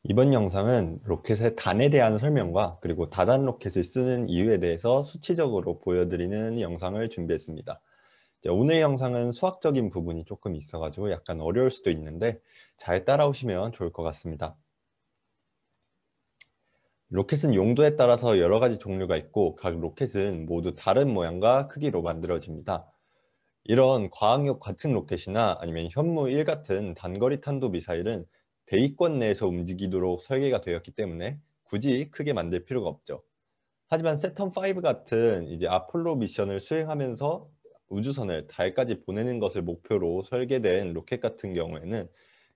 이번 영상은 로켓의 단에 대한 설명과 그리고 다단 로켓을 쓰는 이유에 대해서 수치적으로 보여드리는 영상을 준비했습니다. 오늘 영상은 수학적인 부분이 조금 있어가지고 약간 어려울 수도 있는데 잘 따라오시면 좋을 것 같습니다. 로켓은 용도에 따라서 여러 가지 종류가 있고 각 로켓은 모두 다른 모양과 크기로 만들어집니다. 이런 과학용 관측 로켓이나 아니면 현무 1 같은 단거리 탄도 미사일은 대기권 내에서 움직이도록 설계가 되었기 때문에 굳이 크게 만들 필요가 없죠. 하지만 세턴5 같은 이제 아폴로 미션을 수행하면서 우주선을 달까지 보내는 것을 목표로 설계된 로켓 같은 경우에는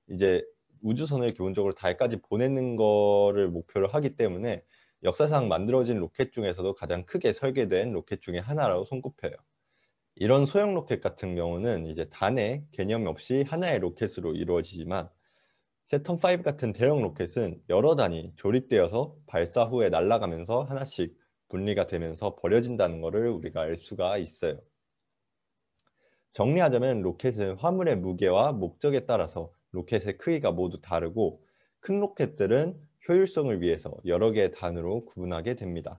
이제 우주선을 기본적으로 달까지 보내는 거를 목표로 하기 때문에 역사상 만들어진 로켓 중에서도 가장 크게 설계된 로켓 중에 하나라고 손꼽혀요. 이런 소형 로켓 같은 경우는 이제 단의 개념 없이 하나의 로켓으로 이루어지지만 세턴5 같은 대형 로켓은 여러 단이 조립되어서 발사 후에 날아가면서 하나씩 분리가 되면서 버려진다는 것을 우리가 알 수가 있어요. 정리하자면 로켓은 화물의 무게와 목적에 따라서 로켓의 크기가 모두 다르고 큰 로켓들은 효율성을 위해서 여러 개의 단으로 구분하게 됩니다.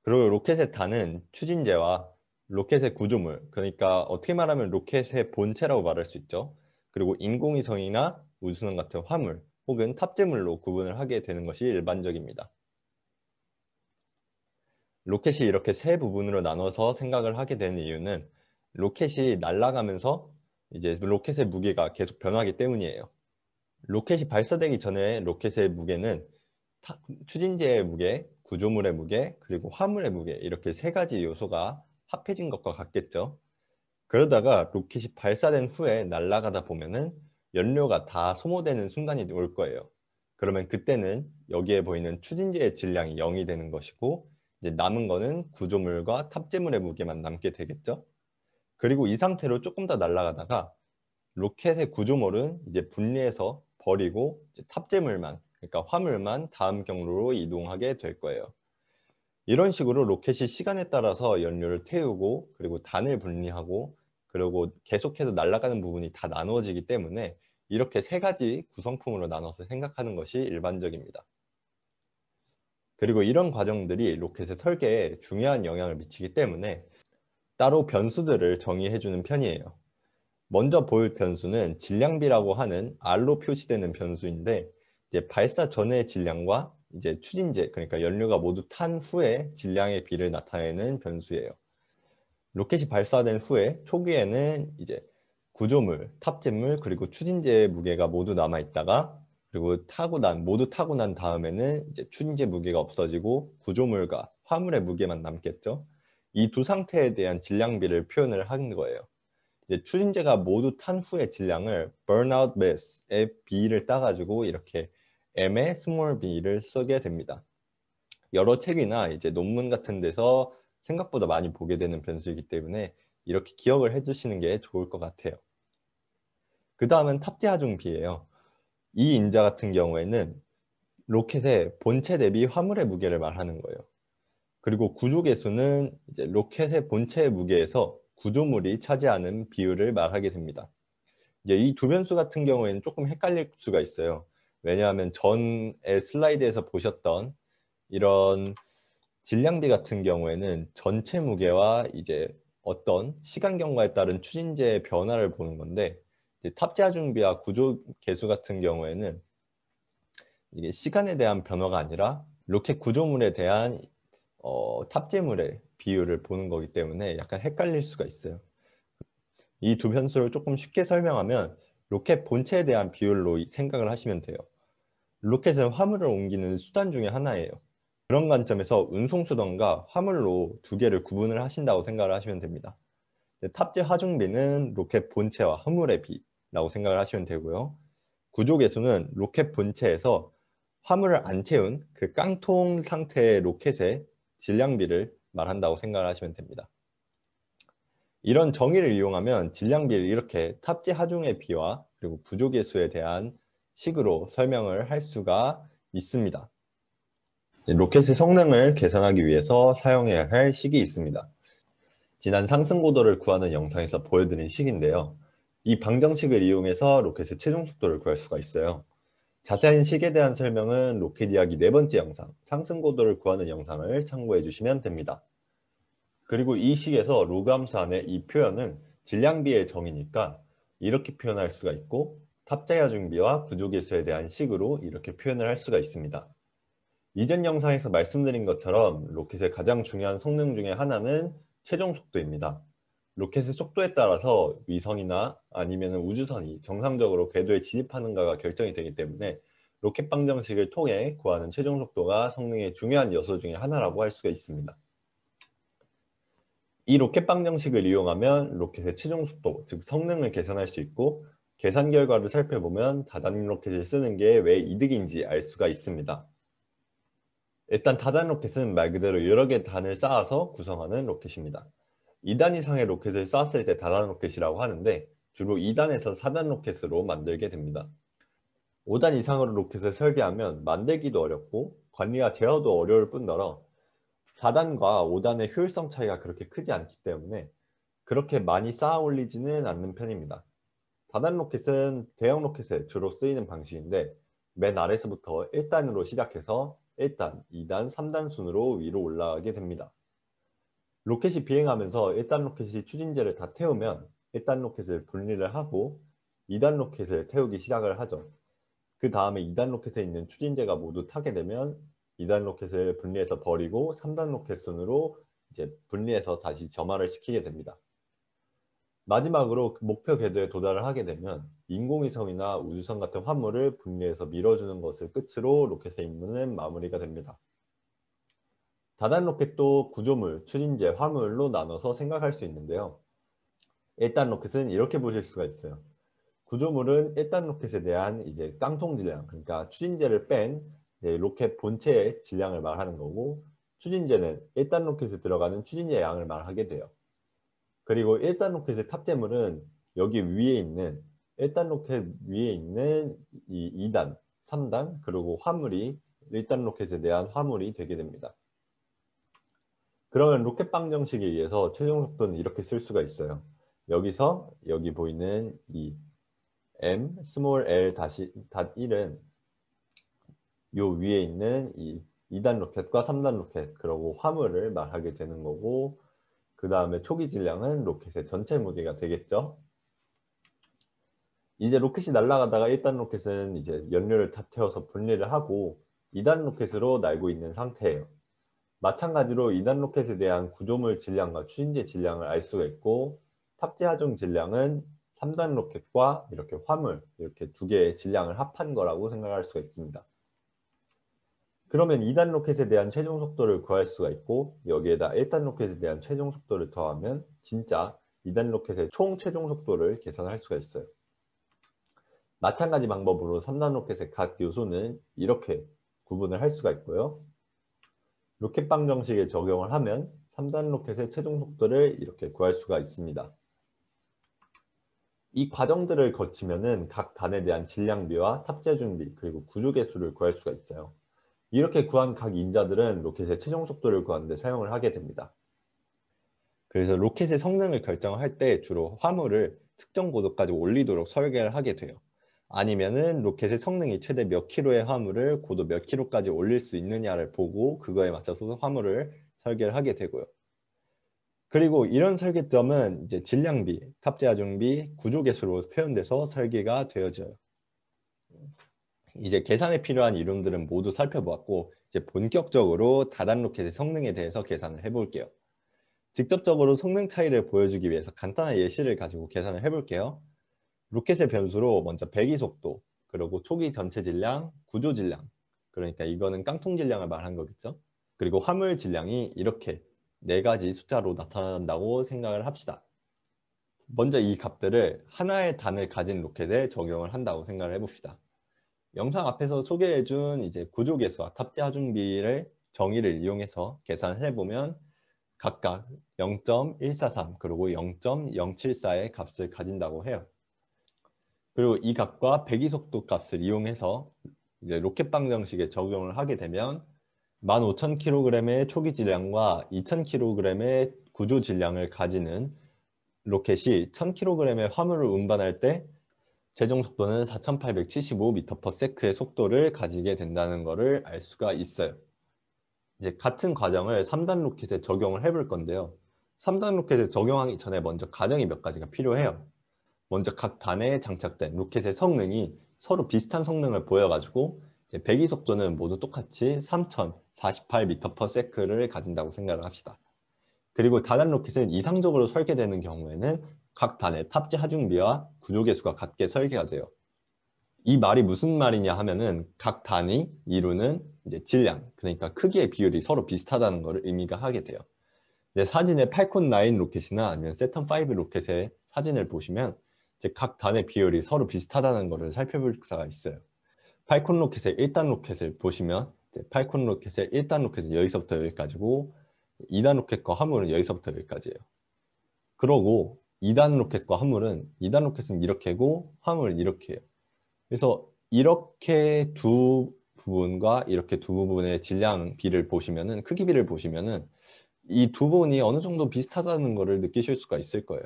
그리고 로켓의 단은 추진제와 로켓의 구조물, 그러니까 어떻게 말하면 로켓의 본체라고 말할 수 있죠. 그리고 인공위성이나 우주선 같은 화물 혹은 탑재물로 구분을 하게 되는 것이 일반적입니다. 로켓이 이렇게 세 부분으로 나눠서 생각을 하게 되는 이유는 로켓이 날아가면서 이제 로켓의 무게가 계속 변하기 때문이에요. 로켓이 발사되기 전에 로켓의 무게는 추진제의 무게, 구조물의 무게, 그리고 화물의 무게 이렇게 세 가지 요소가 합해진 것과 같겠죠. 그러다가 로켓이 발사된 후에 날아가다 보면은 연료가 다 소모되는 순간이 올 거예요. 그러면 그때는 여기에 보이는 추진제의 질량이 0이 되는 것이고 이제 남은 거는 구조물과 탑재물의 무게만 남게 되겠죠. 그리고 이 상태로 조금 더 날아가다가 로켓의 구조물은 이제 분리해서 버리고 이제 탑재물만, 그러니까 화물만 다음 경로로 이동하게 될 거예요. 이런 식으로 로켓이 시간에 따라서 연료를 태우고 그리고 단을 분리하고 그리고 계속해서 날아가는 부분이 다 나누어지기 때문에 이렇게 세 가지 구성품으로 나눠서 생각하는 것이 일반적입니다. 그리고 이런 과정들이 로켓의 설계에 중요한 영향을 미치기 때문에 따로 변수들을 정의해주는 편이에요. 먼저 볼 변수는 질량비라고 하는 R로 표시되는 변수인데 이제 발사 전의 질량과 이제 추진제, 그러니까 연료가 모두 탄 후에 질량의 비를 나타내는 변수예요. 로켓이 발사된 후에 초기에는 이제 구조물, 탑재물, 그리고 추진제의 무게가 모두 남아 있다가 그리고 모두 타고 난 다음에는 이제 추진제 무게가 없어지고 구조물과 화물의 무게만 남겠죠. 이 두 상태에 대한 질량비를 표현을 하는 거예요. 이제 추진제가 모두 탄 후의 질량을 burnout mass의 b를 따가지고 이렇게 m의 small b를 쓰게 됩니다. 여러 책이나 이제 논문 같은 데서 생각보다 많이 보게 되는 변수이기 때문에 이렇게 기억을 해두시는 게 좋을 것 같아요. 그 다음은 탑재 하중 비예요. 이 인자 같은 경우에는 로켓의 본체 대비 화물의 무게를 말하는 거예요. 그리고 구조 계수는 이제 로켓의 본체의 무게에서 구조물이 차지하는 비율을 말하게 됩니다. 이제 이 두 변수 같은 경우에는 조금 헷갈릴 수가 있어요. 왜냐하면 전에 슬라이드에서 보셨던 이런 질량비 같은 경우에는 전체 무게와 이제 어떤 시간 경과에 따른 추진제의 변화를 보는 건데 이제 탑재 하중비와 구조 계수 같은 경우에는 이게 시간에 대한 변화가 아니라 로켓 구조물에 대한 탑재물의 비율을 보는 거기 때문에 약간 헷갈릴 수가 있어요. 이 두 변수를 조금 쉽게 설명하면 로켓 본체에 대한 비율로 생각을 하시면 돼요. 로켓은 화물을 옮기는 수단 중에 하나예요. 그런 관점에서 운송수단과 화물로 두 개를 구분을 하신다고 생각을 하시면 됩니다. 탑재 하중비는 로켓 본체와 화물의 비라고 생각을 하시면 되고요. 구조 계수는 로켓 본체에서 화물을 안 채운 그 깡통 상태의 로켓의 질량비를 말한다고 생각을 하시면 됩니다. 이런 정의를 이용하면 질량비를 이렇게 탑재 하중의 비와 그리고 구조 계수에 대한 식으로 설명을 할 수가 있습니다. 로켓의 성능을 계산하기 위해서 사용해야 할 식이 있습니다. 지난 상승고도를 구하는 영상에서 보여드린 식인데요. 이 방정식을 이용해서 로켓의 최종 속도를 구할 수가 있어요. 자세한 식에 대한 설명은 로켓 이야기 4번째 영상, 상승고도를 구하는 영상을 참고해 주시면 됩니다. 그리고 이 식에서 로그 함수 안에 이 표현은 질량비의 정의니까 이렇게 표현할 수가 있고, 탑재하중비와 구조계수에 대한 식으로 이렇게 표현을 할 수가 있습니다. 이전 영상에서 말씀드린 것처럼 로켓의 가장 중요한 성능 중에 하나는 최종 속도입니다. 로켓의 속도에 따라서 위성이나 아니면 우주선이 정상적으로 궤도에 진입하는가가 결정이 되기 때문에 로켓 방정식을 통해 구하는 최종 속도가 성능의 중요한 요소 중에 하나라고 할 수가 있습니다. 이 로켓 방정식을 이용하면 로켓의 최종 속도, 즉 성능을 계산할 수 있고, 계산 결과를 살펴보면 다단임 로켓을 쓰는 게 왜 이득인지 알 수가 있습니다. 일단 다단 로켓은 말 그대로 여러 개의 단을 쌓아서 구성하는 로켓입니다. 2단 이상의 로켓을 쐈을 때 다단 로켓이라고 하는데, 주로 2단에서 4단 로켓으로 만들게 됩니다. 5단 이상으로 로켓을 설계하면 만들기도 어렵고 관리와 제어도 어려울 뿐더러 4단과 5단의 효율성 차이가 그렇게 크지 않기 때문에 그렇게 많이 쌓아 올리지는 않는 편입니다. 다단 로켓은 대형 로켓에 주로 쓰이는 방식인데, 맨 아래서부터 1단으로 시작해서 1단, 2단, 3단 순으로 위로 올라가게 됩니다. 로켓이 비행하면서 1단 로켓이 추진제를 다 태우면 1단 로켓을 분리를 하고 2단 로켓을 태우기 시작을 하죠. 그 다음에 2단 로켓에 있는 추진제가 모두 타게 되면 2단 로켓을 분리해서 버리고 3단 로켓 순으로 이제 분리해서 다시 점화를 시키게 됩니다. 마지막으로 목표 궤도에 도달을 하게 되면 인공위성이나 우주선 같은 화물을 분리해서 밀어주는 것을 끝으로 로켓의 임무는 마무리가 됩니다. 다단 로켓도 구조물, 추진제, 화물로 나눠서 생각할 수 있는데요. 1단 로켓은 이렇게 보실 수가 있어요. 구조물은 1단 로켓에 대한 이제 깡통 질량, 그러니까 추진제를 뺀 로켓 본체의 질량을 말하는 거고, 추진제는 1단 로켓에 들어가는 추진제 양을 말하게 돼요. 그리고 1단 로켓의 탑재물은 여기 위에 있는 1단 로켓 위에 있는 이 2단, 3단, 그리고 화물이 1단 로켓에 대한 화물이 되게 됩니다. 그러면 로켓 방정식에 의해서 최종 속도는 이렇게 쓸 수가 있어요. 여기서 여기 보이는 이 m 스몰 l 다시 닷 1은 요 위에 있는 이 2단 로켓과 3단 로켓, 그리고 화물을 말하게 되는 거고, 그 다음에 초기 질량은 로켓의 전체 무게가 되겠죠. 이제 로켓이 날아가다가 1단 로켓은 이제 연료를 다 태워서 분리를 하고 2단 로켓으로 날고 있는 상태예요. 마찬가지로 2단 로켓에 대한 구조물 질량과 추진제 질량을 알 수가 있고, 탑재 하중 질량은 3단 로켓과 이렇게 화물, 이렇게 두 개의 질량을 합한 거라고 생각할 수가 있습니다. 그러면 2단 로켓에 대한 최종 속도를 구할 수가 있고, 여기에다 1단 로켓에 대한 최종 속도를 더하면 진짜 2단 로켓의 총 최종 속도를 계산할 수가 있어요. 마찬가지 방법으로 3단 로켓의 각 요소는 이렇게 구분을 할 수가 있고요. 로켓 방정식에 적용을 하면 3단 로켓의 최종 속도를 이렇게 구할 수가 있습니다. 이 과정들을 거치면은 각 단에 대한 질량비와 탑재 준비, 그리고 구조 개수를 구할 수가 있어요. 이렇게 구한 각 인자들은 로켓의 최종 속도를 구하는 데 사용을 하게 됩니다. 그래서 로켓의 성능을 결정할 때 주로 화물을 특정 고도까지 올리도록 설계를 하게 돼요. 아니면은 로켓의 성능이 최대 몇 킬로의 화물을 고도 몇 킬로까지 올릴 수 있느냐를 보고 그거에 맞춰서 화물을 설계를 하게 되고요. 그리고 이런 설계점은 이제 질량비, 탑재 하중비, 구조 개수로 표현돼서 설계가 되어져요. 이제 계산에 필요한 이론들은 모두 살펴보았고, 이제 본격적으로 다단 로켓의 성능에 대해서 계산을 해볼게요. 직접적으로 성능 차이를 보여주기 위해서 간단한 예시를 가지고 계산을 해볼게요. 로켓의 변수로 먼저 배기 속도, 그리고 초기 전체 질량, 구조 질량, 그러니까 이거는 깡통 질량을 말한 거겠죠. 그리고 화물 질량이 이렇게 4가지 숫자로 나타난다고 생각을 합시다. 먼저 이 값들을 하나의 단을 가진 로켓에 적용을 한다고 생각을 해봅시다. 영상 앞에서 소개해준 이제 구조계수와 탑재 하중비를 정의를 이용해서 계산을 해보면 각각 0.143 그리고 0.074의 값을 가진다고 해요. 그리고 이 값과 배기속도 값을 이용해서 이제 로켓 방정식에 적용을 하게 되면 15,000kg의 초기 질량과 2,000kg의 구조 질량을 가지는 로켓이 1,000kg의 화물을 운반할 때 최종 속도는 4875m/s의 속도를 가지게 된다는 것을 알 수가 있어요. 이제 같은 과정을 3단 로켓에 적용을 해볼 건데요. 3단 로켓에 적용하기 전에 먼저 과정이 몇 가지가 필요해요. 먼저 각 단에 장착된 로켓의 성능이 서로 비슷한 성능을 보여가지고 배기 속도는 모두 똑같이 3048m/s를 가진다고 생각을 합시다. 그리고 다단 로켓은 이상적으로 설계되는 경우에는 각 단의 탑재 하중비와 구조 개수가 같게 설계가 돼요. 이 말이 무슨 말이냐 하면은 각 단이 이루는 이제 질량, 그러니까 크기의 비율이 서로 비슷하다는 것을 의미가 하게 돼요. 이제 사진의 팔콘 9 로켓이나 아니면 세턴 5 로켓의 사진을 보시면 이제 각 단의 비율이 서로 비슷하다는 것을 살펴볼 수가 있어요. 팔콘 로켓의 1단 로켓을 보시면 이제 팔콘 로켓의 1단 로켓은 여기서부터 여기까지고 2단 로켓과 화물은 여기서부터 여기까지예요. 그러고 2단 로켓과 화물은 2단 로켓은 이렇게고 화물은 이렇게 해요. 그래서 이렇게 두 부분과 이렇게 두 부분의 질량 비를 보시면은 크기 비를 보시면은 이 두 부분이 어느 정도 비슷하다는 것을 느끼실 수가 있을 거예요.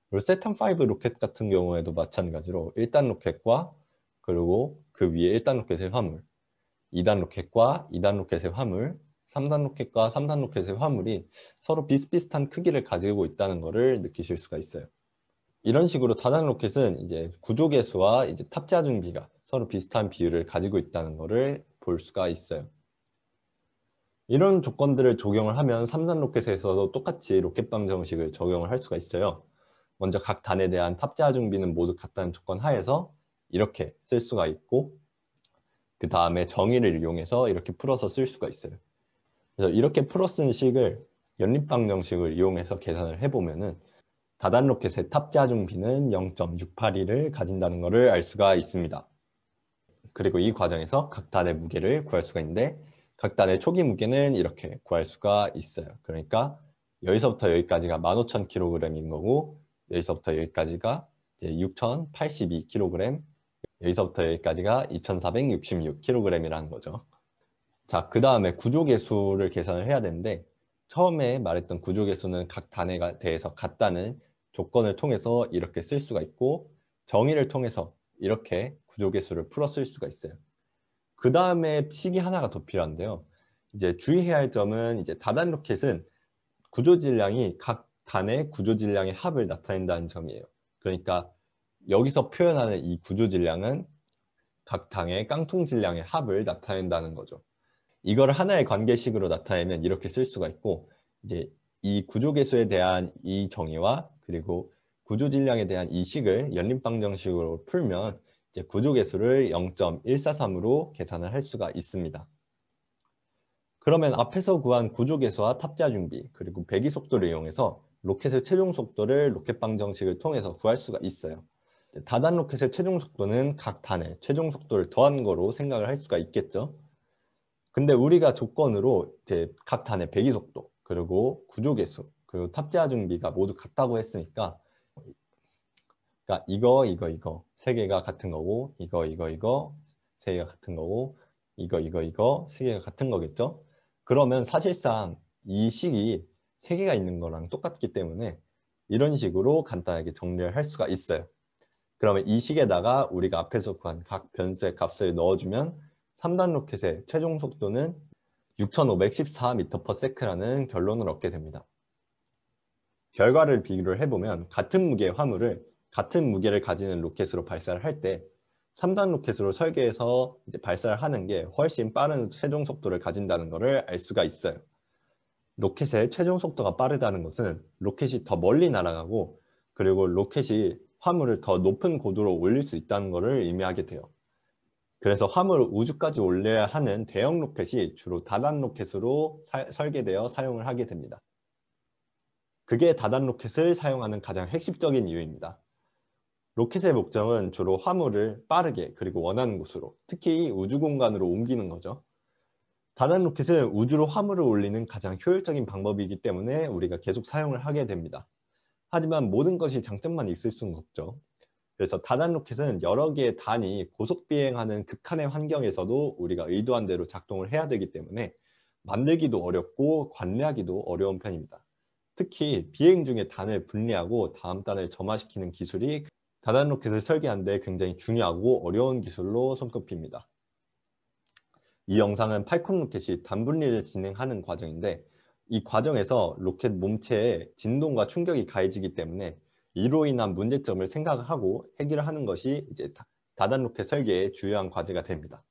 그리고 세턴 5 로켓 같은 경우에도 마찬가지로 1단 로켓과 그리고 그 위에 1단 로켓의 화물, 2단 로켓과 2단 로켓의 화물, 3단 로켓과 3단 로켓의 화물이 서로 비슷비슷한 크기를 가지고 있다는 것을 느끼실 수가 있어요. 이런 식으로 다단 로켓은 이제 구조 개수와 이제 탑재 하중비가 서로 비슷한 비율을 가지고 있다는 것을 볼 수가 있어요. 이런 조건들을 적용을 하면 3단 로켓에서도 똑같이 로켓방 정식을 적용을 할 수가 있어요. 먼저 각 단에 대한 탑재 하중비는 모두 같다는 조건 하에서 이렇게 쓸 수가 있고, 그 다음에 정의를 이용해서 이렇게 풀어서 쓸 수가 있어요. 그래서 이렇게 풀어 쓴 식을 연립방 정식을 이용해서 계산을 해보면은 다단 로켓의 탑재 하중비는 0.682를 가진다는 것을 알 수가 있습니다. 그리고 이 과정에서 각 단의 무게를 구할 수가 있는데 각 단의 초기 무게는 이렇게 구할 수가 있어요. 그러니까 여기서부터 여기까지가 15,000kg인 거고 여기서부터 여기까지가 이제 6,082kg, 여기서부터 여기까지가 2,466kg이라는 거죠. 자, 그 다음에 구조계수를 계산을 해야 되는데 처음에 말했던 구조계수는 각 단에 대해서 같다는 조건을 통해서 이렇게 쓸 수가 있고 정의를 통해서 이렇게 구조계수를 풀어 쓸 수가 있어요. 그 다음에 식이 하나가 더 필요한데요. 이제 주의해야 할 점은 이제 다단 로켓은 구조질량이 각 단의 구조질량의 합을 나타낸다는 점이에요. 그러니까 여기서 표현하는 이 구조질량은 각 단의 깡통질량의 합을 나타낸다는 거죠. 이걸 하나의 관계식으로 나타내면 이렇게 쓸 수가 있고 이제 이 구조계수에 대한 이 정의와 그리고 구조질량에 대한 이 식을 연립방정식으로 풀면 이제 구조계수를 0.143으로 계산을 할 수가 있습니다. 그러면 앞에서 구한 구조계수와 탑재하중비 그리고 배기속도를 이용해서 로켓의 최종 속도를 로켓방정식을 통해서 구할 수가 있어요. 다단 로켓의 최종 속도는 각 단의 최종 속도를 더한 거로 생각을 할 수가 있겠죠. 근데 우리가 조건으로 이제 각 단의 배기 속도, 그리고 구조 개수, 그리고 탑재 하중비가 모두 같다고 했으니까, 그러니까 이거 세 개가 같은 거고, 이거 세 개가 같은 거고, 이거 세 개가 같은 거겠죠? 그러면 사실상 이 식이 세 개가 있는 거랑 똑같기 때문에 이런 식으로 간단하게 정리를 할 수가 있어요. 그러면 이 식에다가 우리가 앞에서 구한 각 변수의 값을 넣어주면 3단 로켓의 최종 속도는 6,514m/s라는 결론을 얻게 됩니다. 결과를 비교를 해보면 같은 무게의 화물을 같은 무게를 가지는 로켓으로 발사를 할 때 3단 로켓으로 설계해서 이제 발사를 하는 게 훨씬 빠른 최종 속도를 가진다는 것을 알 수가 있어요. 로켓의 최종 속도가 빠르다는 것은 로켓이 더 멀리 날아가고 그리고 로켓이 화물을 더 높은 고도로 올릴 수 있다는 것을 의미하게 돼요. 그래서 화물을 우주까지 올려야 하는 대형 로켓이 주로 다단 로켓으로 설계되어 사용을 하게 됩니다. 그게 다단 로켓을 사용하는 가장 핵심적인 이유입니다. 로켓의 목적은 주로 화물을 빠르게 그리고 원하는 곳으로, 특히 우주 공간으로 옮기는 거죠. 다단 로켓은 우주로 화물을 올리는 가장 효율적인 방법이기 때문에 우리가 계속 사용을 하게 됩니다. 하지만 모든 것이 장점만 있을 수는 없죠. 그래서 다단 로켓은 여러 개의 단이 고속 비행하는 극한의 환경에서도 우리가 의도한 대로 작동을 해야 되기 때문에 만들기도 어렵고 관리하기도 어려운 편입니다. 특히 비행 중에 단을 분리하고 다음 단을 점화시키는 기술이 다단 로켓을 설계하는데 굉장히 중요하고 어려운 기술로 손꼽힙니다. 이 영상은 팔콘 로켓이 단분리를 진행하는 과정인데 이 과정에서 로켓 몸체에 진동과 충격이 가해지기 때문에 이로 인한 문제점을 생각을 하고 해결하는 것이 이제 다단 로켓 설계의 주요한 과제가 됩니다.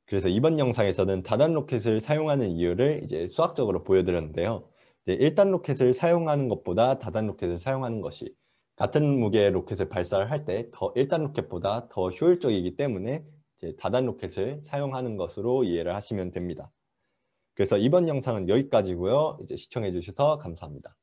그래서 이번 영상에서는 다단 로켓을 사용하는 이유를 이제 수학적으로 보여드렸는데요. 이제 1단 로켓을 사용하는 것보다 다단 로켓을 사용하는 것이 같은 무게의 로켓을 발사를 할 때 더 1단 로켓보다 더 효율적이기 때문에 이제 다단 로켓을 사용하는 것으로 이해를 하시면 됩니다. 그래서 이번 영상은 여기까지고요. 이제 시청해 주셔서 감사합니다.